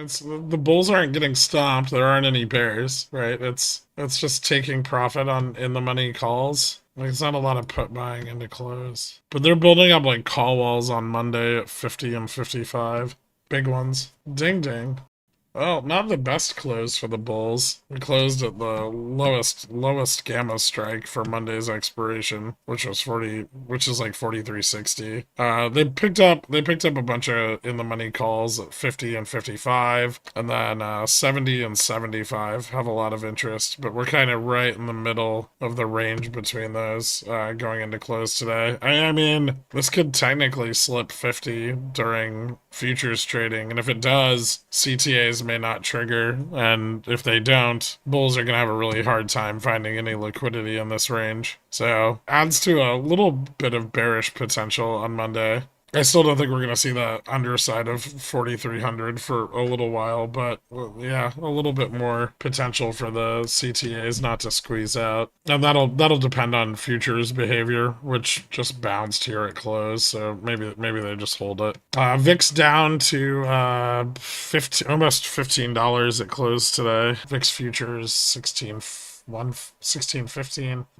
it's the bulls aren't getting stomped. There aren't any bears, right? It's just taking profit on in the money calls. Like it's not a lot of put buying into close. But they're building up like call walls on Monday at 50 and 55. Big ones. Ding ding. Well, not the best close for the Bulls. We closed at the lowest gamma strike for Monday's expiration, which was 40, which is like 43.60. They picked up a bunch of in the money calls at 50 and 55, and then 70 and 75 have a lot of interest, but we're kind of right in the middle of the range between those going into close today. I mean, this could technically slip 50 during futures trading, and if it does, CTAs may not trigger, and if they don't, bulls are going to have a really hard time finding any liquidity in this range. So, adds to a little bit of bearish potential on Monday. I still don't think we're going to see the underside of 4,300 for a little while, but yeah, a little bit more potential for the CTAs not to squeeze out. And that'll depend on futures behavior, which just bounced here at close, so maybe they just hold it. VIX down to 15, almost $15 at close today. VIX futures 16.15.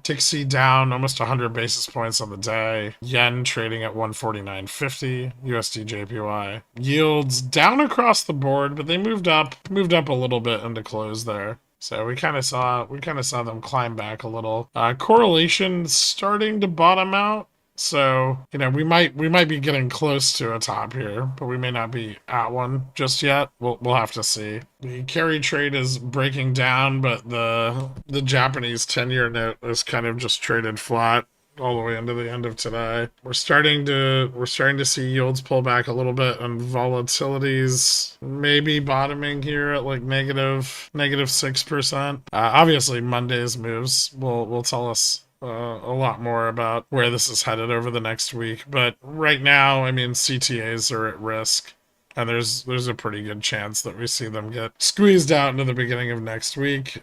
TIXI down almost 100 basis points on the day. Yen trading at 149.50. USD JPY yields down across the board, but they moved up a little bit into close there. So we kind of saw them climb back a little. Correlation starting to bottom out. So, we might be getting close to a top here, but we may not be at one just yet. We'll have to see. The carry trade is breaking down, but the Japanese 10-year note is kind of just traded flat all the way into the end of today. We're starting to see yields pull back a little bit, and volatility's maybe bottoming here at like negative 6%. Obviously, Monday's moves will tell us a lot more about where this is headed over the next week. But right now, I mean, CTAs are at risk, and there's a pretty good chance that we see them get squeezed out into the beginning of next week,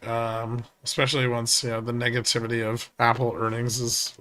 especially once the negativity of Apple earnings is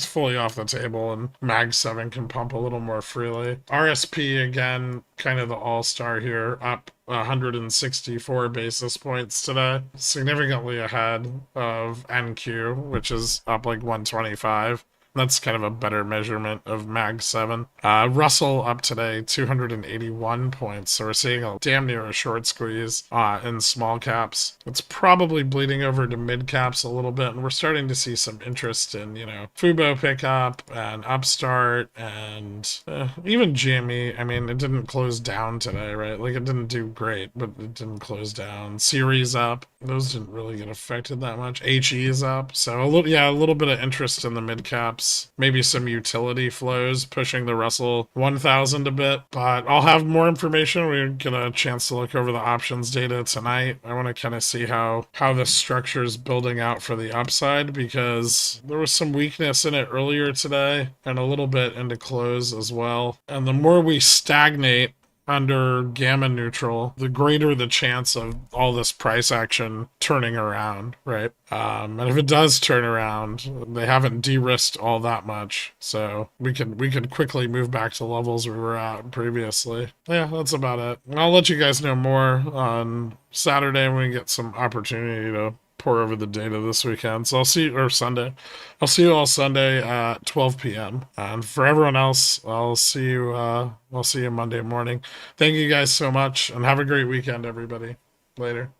fully off the table and Mag 7 can pump a little more freely. RSP again, kind of the all-star here, up 164 basis points today, significantly ahead of NQ, which is up like 125. That's kind of a better measurement of Mag 7. Russell up today, 281 points. So we're seeing a damn near a short squeeze in small caps. It's probably bleeding over to mid caps a little bit, and we're starting to see some interest in, Fubo pickup and Upstart and even GME. I mean, it didn't close down today, right? Like, it didn't do great, but it didn't close down. Series up. Those didn't really get affected that much. HE is up. So a little bit of interest in the mid caps. Maybe some utility flows pushing the Russell 1000 a bit, but I'll have more information. We're get a chance to look over the options data tonight. I want to kind of see how this structure is building out for the upside, because there was some weakness in it earlier today and a little bit into close as well. And the more we stagnate under gamma neutral, the greater the chance of all this price action turning around, right? And if it does turn around, they haven't de-risked all that much, so we can quickly move back to levels we were at previously. Yeah, that's about it. I'll let you guys know more on Saturday when we get some opportunity to pour over the data this weekend. So Sunday. I'll see you all Sunday at 12 p.m. And for everyone else, I'll see you Monday morning. Thank you guys so much, and have a great weekend, everybody. Later.